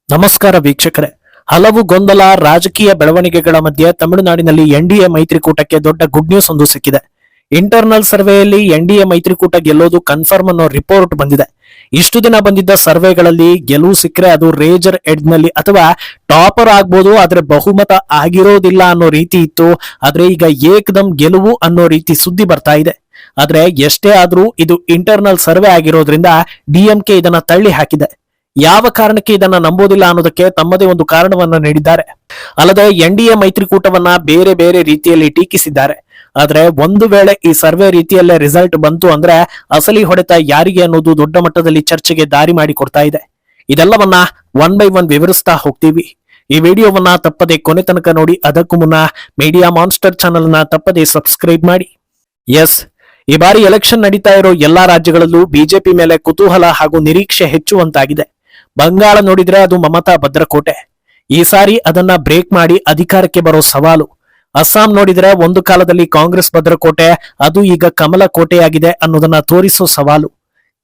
ನಮಸ್ಕಾರ ವೀಕ್ಷಕರೇ. ಹಲವು ಗೊಂದಲ ರಾಜಕೀಯ ಬೆಳವಣಿಗೆಗಳ ಮಧ್ಯೆ ತಮಿಳುನಾಡಿನಲ್ಲಿ ಎನ್ಡಿಎ ಮೈತ್ರಿಕೂಟಕ್ಕೆ ದೊಡ್ಡ ಗುಡ್ ನ್ಯೂಸ್ ಒಂದು ಸಿಕ್ಕಿದೆ. ಇಂಟರ್ನಲ್ ಸರ್ವೆಯಲ್ಲಿ ಎನ್ಡಿಎ ಮೈತ್ರಿಕೂಟ ಗೆಲ್ಲೋದು ಕನ್ಫರ್ಮ್ ಅನ್ನೋ ರಿಪೋರ್ಟ್ ಬಂದಿದೆ. ಇಷ್ಟು ದಿನ ಬಂದಿದ್ದ ಸರ್ವೆಗಳಲ್ಲಿ ಗೆಲುವು ಸಿಕ್ಕರೆ ಅದು ರೇಜರ್ ಎಡ್ಜ್ ನಲ್ಲಿ ಅಥವಾ ಟಾಪರ್ ಆಗ್ಬೋದು, ಆದ್ರೆ ಬಹುಮತ ಆಗಿರೋದಿಲ್ಲ ಅನ್ನೋ ರೀತಿ ಇತ್ತು. ಆದ್ರೆ ಈಗ ಏಕದಮ್ ಗೆಲುವು ಅನ್ನೋ ರೀತಿ ಸುದ್ದಿ ಬರ್ತಾ ಇದೆ. ಆದ್ರೆ ಎಷ್ಟೇ ಆದ್ರೂ ಇದು ಇಂಟರ್ನಲ್ ಸರ್ವೆ ಆಗಿರೋದ್ರಿಂದ ಡಿಎಂಕೆ ಇದನ್ನ ತಳ್ಳಿ ಹಾಕಿದೆ. ಯಾವ ಕಾರಣಕ್ಕೆ ಇದನ್ನ ನಂಬೋದಿಲ್ಲ ಅನ್ನೋದಕ್ಕೆ ತಮ್ಮದೇ ಒಂದು ಕಾರಣವನ್ನ ನೀಡಿದ್ದಾರೆ. ಅಲ್ಲದೆ ಎನ್ಡಿಎ ಮೈತ್ರಿಕೂಟವನ್ನ ಬೇರೆ ಬೇರೆ ರೀತಿಯಲ್ಲಿ ಟೀಕಿಸಿದ್ದಾರೆ. ಆದ್ರೆ ಒಂದು ವೇಳೆ ಈ ಸರ್ವೆ ರೀತಿಯಲ್ಲೇ ರಿಸಲ್ಟ್ ಬಂತು ಅಂದ್ರೆ ಅಸಲಿ ಹೊಡೆತ ಯಾರಿಗೆ ಅನ್ನೋದು ದೊಡ್ಡ ಮಟ್ಟದಲ್ಲಿ ಚರ್ಚೆಗೆ ದಾರಿ ಮಾಡಿ ಕೊಡ್ತಾ ಇದೆ. ಇದೆಲ್ಲವನ್ನ ಒನ್ ಬೈ ಒನ್ ವಿವರಿಸ್ತಾ ಹೋಗ್ತೀವಿ. ಈ ವಿಡಿಯೋವನ್ನ ತಪ್ಪದೆ ಕೊನೆ ತನಕ ನೋಡಿ. ಅದಕ್ಕೂ ಮುನ್ನ ಮೀಡಿಯಾ ಮಾನ್ಸ್ಟರ್ ಚಾನೆಲ್ ನ ತಪ್ಪದೆ ಸಬ್ಸ್ಕ್ರೈಬ್ ಮಾಡಿ. ಎಸ್, ಈ ಬಾರಿ ಎಲೆಕ್ಷನ್ ನಡೀತಾ ಇರೋ ಎಲ್ಲಾ ರಾಜ್ಯಗಳಲ್ಲೂ ಬಿಜೆಪಿ ಮೇಲೆ ಕುತೂಹಲ ಹಾಗೂ ನಿರೀಕ್ಷೆ ಹೆಚ್ಚುವಂತಾಗಿದೆ. ಬಂಗಾಳ ನೋಡಿದ್ರೆ ಅದು ಮಮತಾ ಭದ್ರಕೋಟೆ. ಈ ಸಾರಿ ಅದನ್ನ ಬ್ರೇಕ್ ಮಾಡಿ ಅಧಿಕಾರಕ್ಕೆ ಬರೋ ಸವಾಲು. ಅಸ್ಸಾಂ ನೋಡಿದ್ರೆ ಒಂದು ಕಾಲದಲ್ಲಿ ಕಾಂಗ್ರೆಸ್ ಭದ್ರಕೋಟೆ, ಅದು ಈಗ ಕಮಲ ಕೋಟೆಯಾಗಿದೆ ಅನ್ನೋದನ್ನ ತೋರಿಸೋ ಸವಾಲು.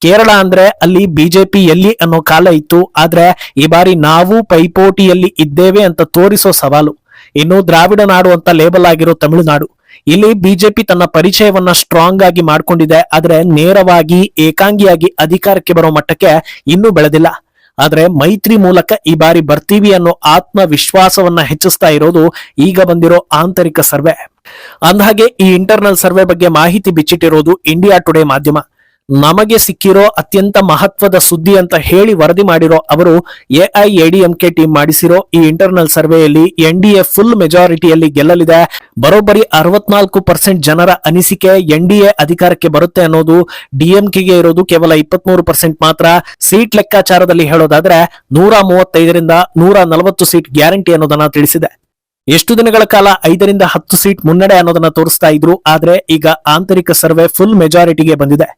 ಕೇರಳ ಅಂದ್ರೆ ಅಲ್ಲಿ ಬಿಜೆಪಿ ಎಲ್ಲಿ ಅನ್ನೋ ಕಾಲ ಇತ್ತು, ಆದ್ರೆ ಈ ಬಾರಿ ನಾವು ಪೈಪೋಟಿಯಲ್ಲಿ ಇದ್ದೇವೆ ಅಂತ ತೋರಿಸೋ ಸವಾಲು. ಇನ್ನು ದ್ರಾವಿಡ ನಾಡು ಅಂತ ಲೇಬಲ್ ಆಗಿರೋ ತಮಿಳುನಾಡು, ಇಲ್ಲಿ ಬಿಜೆಪಿ ತನ್ನ ಪರಿಚಯವನ್ನ ಸ್ಟ್ರಾಂಗ್ ಆಗಿ ಮಾಡ್ಕೊಂಡಿದೆ. ಆದ್ರೆ ನೇರವಾಗಿ ಏಕಾಂಗಿಯಾಗಿ ಅಧಿಕಾರಕ್ಕೆ ಬರೋ ಮಟ್ಟಕ್ಕೆ ಇನ್ನೂ ಬೆಳೆದಿಲ್ಲ. ಆದ್ರೆ ಮೈತ್ರಿ ಮೂಲಕ ಈ ಬಾರಿ ಬರ್ತೀವಿ ಅನ್ನೋ ಆತ್ಮವಿಶ್ವಾಸವನ್ನ ಹೆಚ್ಚಿಸ್ತಾ ಇರೋದು ಈಗ ಬಂದಿರೋ ಆಂತರಿಕ ಸರ್ವೆ. ಅಂದಹಾಗೆ ಈ ಇಂಟರ್ನಲ್ ಸರ್ವೆ ಬಗ್ಗೆ ಮಾಹಿತಿ ಬಿಚ್ಚಿಟ್ಟಿರೋದು ಇಂಡಿಯಾ ಟುಡೇ ಮಾಧ್ಯಮ. ನಮಗೆ ಸಿಕ್ಕಿರೋ ಅತ್ಯಂತ ಮಹತ್ವದ ಸುದ್ದಿ ಅಂತ ಹೇಳಿ ವರದಿ ಮಾಡಿರೋ ಅವರು ಎಐಎಡಿಎಂಕೆ ಟೀಮ್ ಮಾಡಿಸಿರೋ ಈ ಇಂಟರ್ನಲ್ ಸರ್ವೆಯಲ್ಲಿ ಎನ್ಡಿಎ ಫುಲ್ ಮೆಜಾರಿಟಿಯಲ್ಲಿ ಗೆಲ್ಲಲಿದೆ. ಬರೋಬ್ಬರಿ 64% ಜನರ ಅನಿಸಿಕೆ ಎನ್ಡಿಎ ಅಧಿಕಾರಕ್ಕೆ ಬರುತ್ತೆ ಅನ್ನೋದು. ಡಿಎಂಕೆಗೆ ಇರೋದು ಕೇವಲ 23% ಮಾತ್ರ. ಸೀಟ್ ಲೆಕ್ಕಾಚಾರದಲ್ಲಿ ಹೇಳೋದಾದ್ರೆ 135ರಿಂದ 140 ಸೀಟ್ ಗ್ಯಾರಂಟಿ ಅನ್ನೋದನ್ನ ತಿಳಿಸಿದೆ. ಎಷ್ಟು ದಿನಗಳ ಕಾಲ 5ರಿಂದ 10 ಸೀಟ್ ಮುನ್ನಡೆ ಅನ್ನೋದನ್ನ ತೋರಿಸ್ತಾ ಇದ್ರು. ಆದ್ರೆ ಈಗ ಆಂತರಿಕ ಸರ್ವೆ ಫುಲ್ ಮೆಜಾರಿಟಿಗೆ ಬಂದಿದೆ.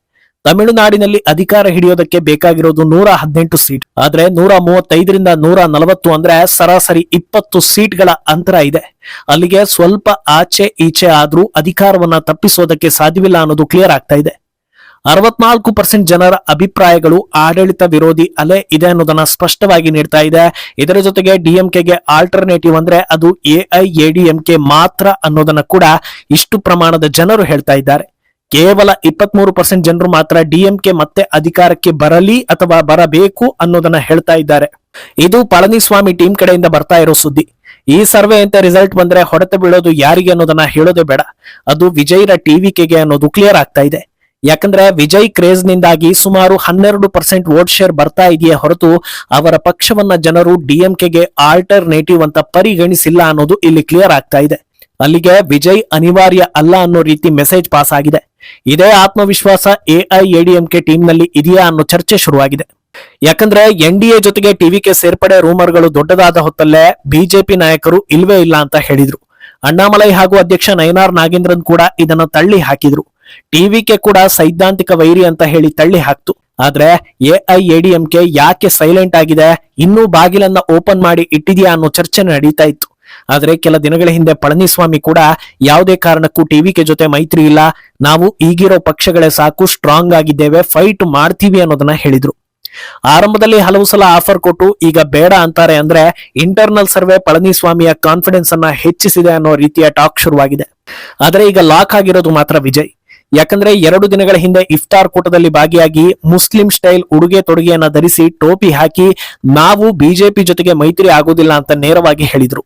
ತಮಿಳುನಾಡಿನಲ್ಲಿ ಅಧಿಕಾರ ಹಿಡಿಯೋದಕ್ಕೆ ಬೇಕಾಗಿರೋದು 118 ಸೀಟ್. ಆದ್ರೆ 135ರಿಂದ 140 ಅಂದ್ರೆ ಸರಾಸರಿ 20 ಸೀಟ್ಗಳ ಅಂತರ ಇದೆ. ಅಲ್ಲಿಗೆ ಸ್ವಲ್ಪ ಆಚೆ ಈಚೆ ಆದ್ರೂ ಅಧಿಕಾರವನ್ನ ತಪ್ಪಿಸೋದಕ್ಕೆ ಸಾಧ್ಯವಿಲ್ಲ ಅನ್ನೋದು ಕ್ಲಿಯರ್ ಆಗ್ತಾ ಇದೆ. 64% ಜನರ ಅಭಿಪ್ರಾಯಗಳು ಆಡಳಿತ ವಿರೋಧಿ ಅಲೆ ಇದೆ ಅನ್ನೋದನ್ನ ಸ್ಪಷ್ಟವಾಗಿ ನೀಡ್ತಾ ಇದೆ. ಇದರ ಜೊತೆಗೆ ಡಿಎಂಕೆಗೆ ಆಲ್ಟರ್ನೇಟಿವ್ ಅಂದ್ರೆ ಅದು ಎಐಎಡಿಎಂಕೆ ಮಾತ್ರ ಅನ್ನೋದನ್ನ ಕೂಡ ಇಷ್ಟು ಪ್ರಮಾಣದ ಜನರು ಹೇಳ್ತಾ ಇದ್ದಾರೆ. ಕೇವಲ 23% ಜನರು ಮಾತ್ರ ಡಿಎಂಕೆ ಮತ್ತೆ ಅಧಿಕಾರಕ್ಕೆ ಬರಲಿ ಅಥವಾ ಬರಬೇಕು ಅನ್ನೋದನ್ನ ಹೇಳ್ತಾ ಇದ್ದಾರೆ. ಇದು ಪಳನಿಸ್ವಾಮಿ ಟೀಮ್ ಕಡೆಯಿಂದ ಬರ್ತಾ ಇರೋ ಸುದ್ದಿ. ಈ ಸರ್ವೆ ಅಂತ ರಿಸಲ್ಟ್ ಬಂದ್ರೆ ಹೊಡೆತ ಬೀಳೋದು ಯಾರಿಗೆ ಅನ್ನೋದನ್ನ ಹೇಳೋದೇ ಬೇಡ, ಅದು ವಿಜಯ್ರ ಟಿವಿಕೆಗೆ ಅನ್ನೋದು ಕ್ಲಿಯರ್ ಆಗ್ತಾ ಇದೆ. ಯಾಕಂದ್ರೆ ವಿಜಯ್ ಕ್ರೇಜ್ ನಿಂದಾಗಿ ಸುಮಾರು 12% ವೋಟ್ ಶೇರ್ ಬರ್ತಾ ಇದೆಯೇ ಹೊರತು ಅವರ ಪಕ್ಷವನ್ನ ಜನರು ಡಿಎಂಕೆಗೆ ಆಲ್ಟರ್ನೇಟಿವ್ ಅಂತ ಪರಿಗಣಿಸಿಲ್ಲ ಅನ್ನೋದು ಇಲ್ಲಿ ಕ್ಲಿಯರ್ ಆಗ್ತಾ ಇದೆ. ಅಲ್ಲಿಗೆ ವಿಜಯ್ ಅನಿವಾರ್ಯ ಅಲ್ಲ ಅನ್ನೋ ರೀತಿ ಮೆಸೇಜ್ ಪಾಸ್ ಆಗಿದೆ. ಇದೇ ಆತ್ಮವಿಶ್ವಾಸ ಎಐಎಡಿಎಂಕೆ ಟೀಮ್ ನಲ್ಲಿ ಇದೆಯಾ ಅನ್ನೋ ಚರ್ಚೆ ಶುರುವಾಗಿದೆ. ಯಾಕಂದ್ರೆ ಎನ್ಡಿಎ ಜೊತೆಗೆ ಟಿವಿಕೆ ಸೇರ್ಪಡೆ ರೂಮರ್ಗಳು ದೊಡ್ಡದಾದ ಹೊತ್ತಲ್ಲೇ ಬಿಜೆಪಿ ನಾಯಕರು ಇಲ್ವೇ ಇಲ್ಲ ಅಂತ ಹೇಳಿದ್ರು. ಅಣ್ಣಾಮಲೈ ಹಾಗೂ ಅಧ್ಯಕ್ಷ ನಯನಾರ್ ನಾಗೇಂದ್ರನ್ ಕೂಡ ಇದನ್ನ ತಳ್ಳಿ ಹಾಕಿದ್ರು. ಟಿವಿಕೆ ಕೂಡ ಸೈದ್ಧಾಂತಿಕ ವೈರಿ ಅಂತ ಹೇಳಿ ತಳ್ಳಿ ಹಾಕ್ತು. ಆದ್ರೆ ಎಐಎಡಿಎಂಕೆ ಯಾಕೆ ಸೈಲೆಂಟ್ ಆಗಿದೆ, ಇನ್ನೂ ಬಾಗಿಲನ್ನ ಓಪನ್ ಮಾಡಿ ಇಟ್ಟಿದ್ಯಾ ಅನ್ನೋ ಚರ್ಚೆ ನಡೀತಾ ಇತ್ತು. ಆದ್ರೆ ಕೆಲ ದಿನಗಳ ಹಿಂದೆ ಪಳನಿಸ್ವಾಮಿ ಕೂಡ ಯಾವುದೇ ಕಾರಣಕ್ಕೂ ಟಿವಿಕೆ ಜೊತೆ ಮೈತ್ರಿ ಇಲ್ಲ, ನಾವು ಈಗಿರೋ ಪಕ್ಷಗಳೇ ಸಾಕು, ಸ್ಟ್ರಾಂಗ್ ಆಗಿದ್ದೇವೆ, ಫೈಟ್ ಮಾಡ್ತೀವಿ ಅನ್ನೋದನ್ನ ಹೇಳಿದ್ರು. ಆರಂಭದಲ್ಲಿ ಹಲವು ಸಲ ಆಫರ್ ಕೊಟ್ಟು ಈಗ ಬೇಡ ಅಂತಾರೆ ಅಂದ್ರೆ ಇಂಟರ್ನಲ್ ಸರ್ವೆ ಪಳನಿಸ್ವಾಮಿಯ ಕಾನ್ಫಿಡೆನ್ಸ್ ಅನ್ನ ಹೆಚ್ಚಿಸಿದೆ ಅನ್ನೋ ರೀತಿಯ ಟಾಕ್ ಶುರುವಾಗಿದೆ. ಆದ್ರೆ ಈಗ ಲಾಕ್ ಆಗಿರೋದು ಮಾತ್ರ ವಿಜಯ್. ಯಾಕಂದ್ರೆ 2 ದಿನಗಳ ಹಿಂದೆ ಇಫ್ತಾರ್ ಕೂಟದಲ್ಲಿ ಭಾಗಿಯಾಗಿ ಮುಸ್ಲಿಂ ಸ್ಟೈಲ್ ಉಡುಗೆ ತೊಡುಗೆಯನ್ನ ಧರಿಸಿ ಟೋಪಿ ಹಾಕಿ ನಾವು ಬಿಜೆಪಿ ಜೊತೆಗೆ ಮೈತ್ರಿ ಆಗೋದಿಲ್ಲ ಅಂತ ನೇರವಾಗಿ ಹೇಳಿದ್ರು.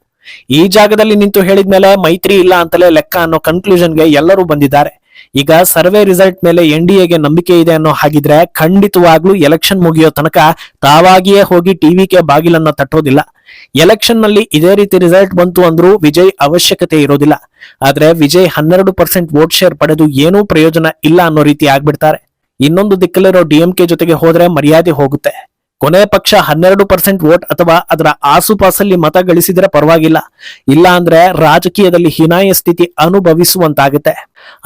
ಈ ಜಾಗದಲ್ಲಿ ನಿಂತು ಹೇಳಿದ್ಮೇಲೆ ಮೈತ್ರಿ ಇಲ್ಲ ಅಂತಲೇ ಲೆಕ್ಕ ಅನ್ನೋ ಕನ್ಕ್ಲೂಷನ್ಗೆ ಎಲ್ಲರೂ ಬಂದಿದ್ದಾರೆ. ಈಗ ಸರ್ವೆ ರಿಸಲ್ಟ್ ಮೇಲೆ ಎನ್ಡಿಎಗೆ ನಂಬಿಕೆ ಇದೆ ಅನ್ನೋ ಹಾಗಿದ್ರೆ ಖಂಡಿತವಾಗ್ಲೂ ಎಲೆಕ್ಷನ್ ಮುಗಿಯೋ ತನಕ ತಾವಾಗಿಯೇ ಹೋಗಿ ಟಿವಿಕೆ ಬಾಗಿಲನ್ನ ತಟ್ಟೋದಿಲ್ಲ. ಎಲೆಕ್ಷನ್ ನಲ್ಲಿ ಇದೇ ರೀತಿ ರಿಸಲ್ಟ್ ಬಂತು ಅಂದ್ರೂ ವಿಜಯ್ ಅವಶ್ಯಕತೆ ಇರೋದಿಲ್ಲ. ಆದ್ರೆ ವಿಜಯ್ 12% ವೋಟ್ ಶೇರ್ ಪಡೆದು ಏನೂ ಪ್ರಯೋಜನ ಇಲ್ಲ ಅನ್ನೋ ರೀತಿ ಆಗ್ಬಿಡ್ತಾರೆ. ಇನ್ನೊಂದು ದಿಕ್ಕಲ್ಲಿರೋ ಡಿಎಂಕೆ ಜೊತೆಗೆ ಹೋದ್ರೆ ಮರ್ಯಾದೆ ಹೋಗುತ್ತೆ. ಕೊನೆ ಪಕ್ಷ 12% ವೋಟ್ ಅಥವಾ ಅದರ ಆಸುಪಾಸಲ್ಲಿ ಮತ ಗಳಿಸಿದ್ರೆ ಪರವಾಗಿಲ್ಲ, ಇಲ್ಲ ಅಂದ್ರೆ ರಾಜಕೀಯದಲ್ಲಿ ಹೀನಾಯ ಸ್ಥಿತಿ ಅನುಭವಿಸುವಂತಾಗುತ್ತೆ.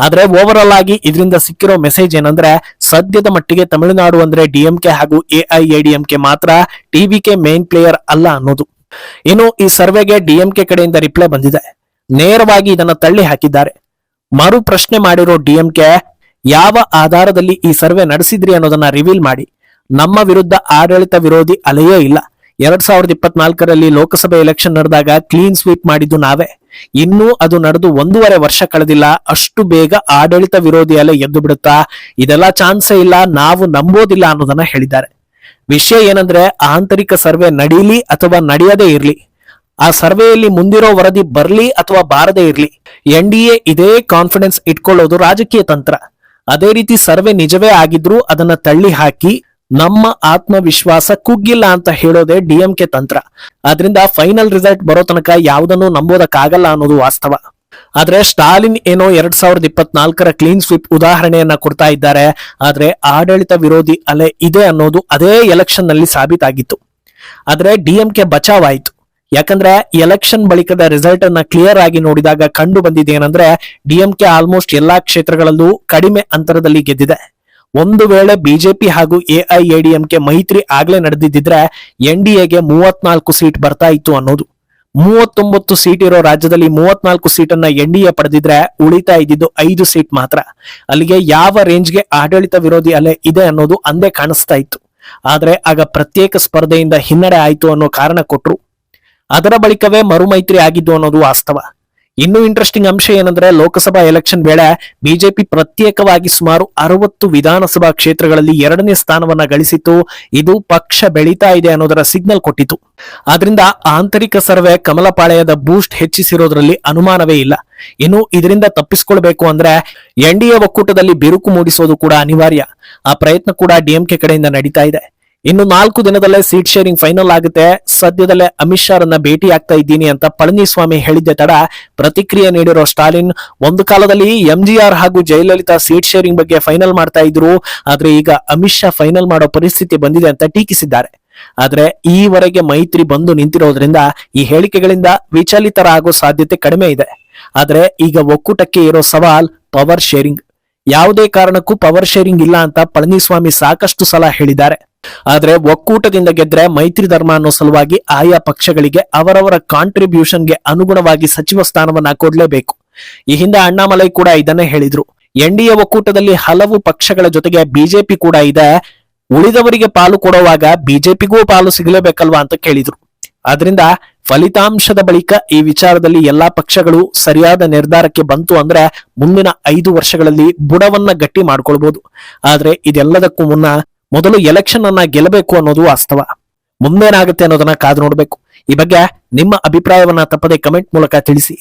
ಆದ್ರೆ ಓವರ್ ಆಲ್ ಆಗಿ ಇದರಿಂದ ಸಿಕ್ಕಿರೋ ಮೆಸೇಜ್ ಏನಂದ್ರೆ ಸದ್ಯದ ಮಟ್ಟಿಗೆ ತಮಿಳುನಾಡು ಅಂದ್ರೆ ಡಿಎಂಕೆ ಹಾಗೂ ಎಐಎಡಿಎಂಕೆ ಮಾತ್ರ, ಟಿವಿಕೆ ಮೇನ್ ಪ್ಲೇಯರ್ ಅಲ್ಲ ಅನ್ನೋದು. ಇನ್ನು ಈ ಸರ್ವೆಗೆ ಡಿಎಂಕೆ ಕಡೆಯಿಂದ ರಿಪ್ಲೈ ಬಂದಿದೆ. ನೇರವಾಗಿ ಇದನ್ನ ತಳ್ಳಿ ಹಾಕಿದ್ದಾರೆ. ಮರು ಪ್ರಶ್ನೆ ಮಾಡಿರೋ ಡಿಎಂಕೆ, ಯಾವ ಆಧಾರದಲ್ಲಿ ಈ ಸರ್ವೆ ನಡೆಸಿದ್ರಿ ಅನ್ನೋದನ್ನ ರಿವೀಲ್ ಮಾಡಿ. ನಮ್ಮ ವಿರುದ್ಧ ಆಡಳಿತ ವಿರೋಧಿ ಅಲೆಯೇ ಇಲ್ಲ, 2024ರಲ್ಲಿ ಲೋಕಸಭೆ ಎಲೆಕ್ಷನ್ ನಡೆದಾಗ ಕ್ಲೀನ್ ಸ್ವೀಪ್ ಮಾಡಿದ್ದು ನಾವೇ. ಇನ್ನೂ ಅದು ನಡೆದು 1.5 ವರ್ಷ ಕಳೆದಿಲ್ಲ, ಅಷ್ಟು ಬೇಗ ಆಡಳಿತ ವಿರೋಧಿ ಅಲೆ ಎದ್ದು ಬಿಡುತ್ತಾ? ಇದೆಲ್ಲ ಚಾನ್ಸೇ ಇಲ್ಲ, ನಾವು ನಂಬೋದಿಲ್ಲ ಅನ್ನೋದನ್ನ ಹೇಳಿದ್ದಾರೆ. ವಿಷಯ ಏನಂದ್ರೆ, ಆಂತರಿಕ ಸರ್ವೆ ನಡೀಲಿ ಅಥವಾ ನಡೆಯದೇ ಇರ್ಲಿ, ಆ ಸರ್ವೆಯಲ್ಲಿ ಮುಂದಿರೋ ವರದಿ ಬರ್ಲಿ ಅಥವಾ ಬಾರದೇ ಇರ್ಲಿ, NDA ಇದೇ ಕಾನ್ಫಿಡೆನ್ಸ್ ಇಟ್ಕೊಳ್ಳೋದು ರಾಜಕೀಯ ತಂತ್ರ. ಅದೇ ರೀತಿ ಸರ್ವೆ ನಿಜವೇ ಆಗಿದ್ರೂ ಅದನ್ನ ತಳ್ಳಿ ಹಾಕಿ ನಮ್ಮ ಆತ್ಮವಿಶ್ವಾಸ ಕುಗ್ಗಿಲ್ಲ ಅಂತ ಹೇಳೋದೇ DMK ತಂತ್ರ. ಆದ್ರಿಂದ ಫೈನಲ್ ರಿಸಲ್ಟ್ ಬರೋ ತನಕ ಯಾವುದನ್ನು ನಂಬೋದಕ್ಕಾಗಲ್ಲ ಅನ್ನೋದು ವಾಸ್ತವ. ಆದ್ರೆ ಸ್ಟಾಲಿನ್ ಏನೋ 2024ರ ಕ್ಲೀನ್ ಸ್ವೀಪ್ ಉದಾಹರಣೆಯನ್ನ ಕೊಡ್ತಾ ಇದ್ದಾರೆ. ಆದ್ರೆ ಆಡಳಿತ ವಿರೋಧಿ ಅಲೆ ಇದೆ ಅನ್ನೋದು ಅದೇ ಎಲೆಕ್ಷನ್ ನಲ್ಲಿ ಸಾಬೀತಾಗಿತ್ತು. ಆದ್ರೆ DMK ಬಚಾವಾಯಿತು. ಯಾಕಂದ್ರೆ ಎಲೆಕ್ಷನ್ ಬಳಿಕದ ರಿಸಲ್ಟ್ ಅನ್ನ ಕ್ಲಿಯರ್ ಆಗಿ ನೋಡಿದಾಗ ಕಂಡು ಬಂದಿದ್ದೇನೆಂದ್ರೆ, DMK ಆಲ್ಮೋಸ್ಟ್ ಎಲ್ಲಾ ಕ್ಷೇತ್ರಗಳಲ್ಲೂ ಕಡಿಮೆ ಅಂತರದಲ್ಲಿ ಗೆದ್ದಿದೆ. ಒಂದು ವೇಳೆ ಬಿಜೆಪಿ ಹಾಗೂ AIADMK ಮೈತ್ರಿ ಆಗ್ಲೇ ನಡೆದಿದ್ರೆ NDAಗೆ 34 ಸೀಟ್ ಬರ್ತಾ ಇತ್ತು ಅನ್ನೋದು. 39 ಸೀಟ್ ಇರೋ ರಾಜ್ಯದಲ್ಲಿ 34 ಸೀಟನ್ನ NDA ಪಡೆದಿದ್ರೆ ಉಳಿತಾ ಇದ್ದಿದ್ದು 5 ಸೀಟ್ ಮಾತ್ರ. ಅಲ್ಲಿಗೆ ಯಾವ ರೇಂಜ್ಗೆ ಆಡಳಿತ ವಿರೋಧಿ ಅಲೆ ಇದೆ ಅನ್ನೋದು ಅಂದೇ ಕಾಣಿಸ್ತಾ ಇತ್ತು. ಆದ್ರೆ ಆಗ ಪ್ರತ್ಯೇಕ ಸ್ಪರ್ಧೆಯಿಂದ ಹಿನ್ನಡೆ ಆಯ್ತು ಅನ್ನೋ ಕಾರಣ ಕೊಟ್ರು. ಅದರ ಬಳಿಕವೇ ಮರುಮೈತ್ರಿ ಆಗಿದ್ದು ಅನ್ನೋದು ವಾಸ್ತವ. ಇನ್ನು ಇಂಟ್ರೆಸ್ಟಿಂಗ್ ಅಂಶ ಏನಂದ್ರೆ, ಲೋಕಸಭಾ ಎಲೆಕ್ಷನ್ ವೇಳೆ ಬಿಜೆಪಿ ಪ್ರತ್ಯೇಕವಾಗಿ ಸುಮಾರು 60 ವಿಧಾನಸಭಾ ಕ್ಷೇತ್ರಗಳಲ್ಲಿ 2ನೇ ಸ್ಥಾನವನ್ನ ಗಳಿಸಿತ್ತು. ಇದು ಪಕ್ಷ ಬೆಳೀತಾ ಇದೆ ಅನ್ನೋದರ ಸಿಗ್ನಲ್ ಕೊಟ್ಟಿತು. ಆದ್ರಿಂದ ಆಂತರಿಕ ಸರ್ವೆ ಕಮಲಪಾಳ್ಯದ ಬೂಸ್ಟ್ ಹೆಚ್ಚಿಸಿರೋದ್ರಲ್ಲಿ ಅನುಮಾನವೇ ಇಲ್ಲ. ಇನ್ನು ಇದರಿಂದ ತಪ್ಪಿಸಿಕೊಳ್ಬೇಕು ಅಂದ್ರೆ NDA ಒಕ್ಕೂಟದಲ್ಲಿ ಬಿರುಕು ಮೂಡಿಸೋದು ಕೂಡ ಅನಿವಾರ್ಯ. ಆ ಪ್ರಯತ್ನ ಕೂಡ DMK ಕಡೆಯಿಂದ ನಡೀತಾ ಇದೆ. ಇನ್ನು 4 ದಿನದಲ್ಲೇ ಸೀಟ್ ಶೇರಿಂಗ್ ಫೈನಲ್ ಆಗುತ್ತೆ. ಸದ್ಯದಲ್ಲೇ ಅಮಿತ್ ಶಾ ರನ್ನ ಭೇಟಿ ಆಗ್ತಾ ಇದ್ದೀನಿ ಅಂತ ಪಳನಿಸ್ವಾಮಿ ಹೇಳಿದ್ದೆ ತಡ ಪ್ರತಿಕ್ರಿಯೆ ನೀಡಿರೋ ಸ್ಟಾಲಿನ್, ಒಂದು ಕಾಲದಲ್ಲಿ MGR ಹಾಗೂ ಜಯಲಲಿತಾ ಸೀಟ್ ಶೇರಿಂಗ್ ಬಗ್ಗೆ ಫೈನಲ್ ಮಾಡ್ತಾ ಇದ್ರು, ಆದ್ರೆ ಈಗ ಅಮಿತ್ ಶಾ ಫೈನಲ್ ಮಾಡೋ ಪರಿಸ್ಥಿತಿ ಬಂದಿದೆ ಅಂತ ಟೀಕಿಸಿದ್ದಾರೆ. ಆದ್ರೆ ಈವರೆಗೆ ಮೈತ್ರಿ ಬಂದು ನಿಂತಿರೋದ್ರಿಂದ ಈ ಹೇಳಿಕೆಗಳಿಂದ ವಿಚಲಿತರಾಗೋ ಸಾಧ್ಯತೆ ಕಡಿಮೆ ಇದೆ. ಆದ್ರೆ ಈಗ ಒಕ್ಕೂಟಕ್ಕೆ ಇರೋ ಸವಾಲ್ ಪವರ್ ಶೇರಿಂಗ್. ಯಾವುದೇ ಕಾರಣಕ್ಕೂ ಪವರ್ ಶೇರಿಂಗ್ ಇಲ್ಲ ಅಂತ ಪಳನಿಸ್ವಾಮಿ ಸಾಕಷ್ಟು ಸಲ ಹೇಳಿದ್ದಾರೆ. ಆದ್ರೆ ಒಕ್ಕೂಟದಿಂದ ಗೆದ್ರೆ ಮೈತ್ರಿ ಧರ್ಮ ಅನ್ನೋ ಸಲುವಾಗಿ ಆಯಾ ಪಕ್ಷಗಳಿಗೆ ಅವರವರ ಕಾಂಟ್ರಿಬ್ಯೂಷನ್ಗೆ ಅನುಗುಣವಾಗಿ ಸಚಿವ ಸ್ಥಾನವನ್ನ ಕೊಡ್ಲೇಬೇಕು. ಈ ಹಿಂದೆ ಅಣ್ಣಾಮಲೈ ಕೂಡ ಇದನ್ನೇ ಹೇಳಿದ್ರು. NDA ಒಕ್ಕೂಟದಲ್ಲಿ ಹಲವು ಪಕ್ಷಗಳ ಜೊತೆಗೆ ಬಿಜೆಪಿ ಕೂಡ ಇದೆ, ಉಳಿದವರಿಗೆ ಪಾಲು ಕೊಡುವಾಗ ಬಿಜೆಪಿಗೂ ಪಾಲು ಸಿಗಲೇಬೇಕಲ್ವಾ ಅಂತ ಕೇಳಿದ್ರು. ಆದ್ರಿಂದ ಫಲಿತಾಂಶದ ಬಳಿಕ ಈ ವಿಚಾರದಲ್ಲಿ ಎಲ್ಲಾ ಪಕ್ಷಗಳು ಸರಿಯಾದ ನಿರ್ಧಾರಕ್ಕೆ ಬಂತು ಅಂದ್ರೆ ಮುಂದಿನ 5 ವರ್ಷಗಳಲ್ಲಿ ಬುಡವನ್ನ ಗಟ್ಟಿ ಮಾಡ್ಕೊಳ್ಬಹುದು. ಆದ್ರೆ ಇದೆಲ್ಲದಕ್ಕೂ ಮುನ್ನ ಮೊದಲು ಎಲೆಕ್ಷನ್ ಅನ್ನ ಗೆಲ್ಲಬೇಕು ಅನ್ನೋದು ವಾಸ್ತವ. ಮುಂದೇನಾಗುತ್ತೆ ಅನ್ನೋದನ್ನ ಕಾದು ನೋಡ್ಬೇಕು. ಈ ಬಗ್ಗೆ ನಿಮ್ಮ ಅಭಿಪ್ರಾಯವನ್ನ ತಪ್ಪದೆ ಕಮೆಂಟ್ ಮೂಲಕ ತಿಳಿಸಿ.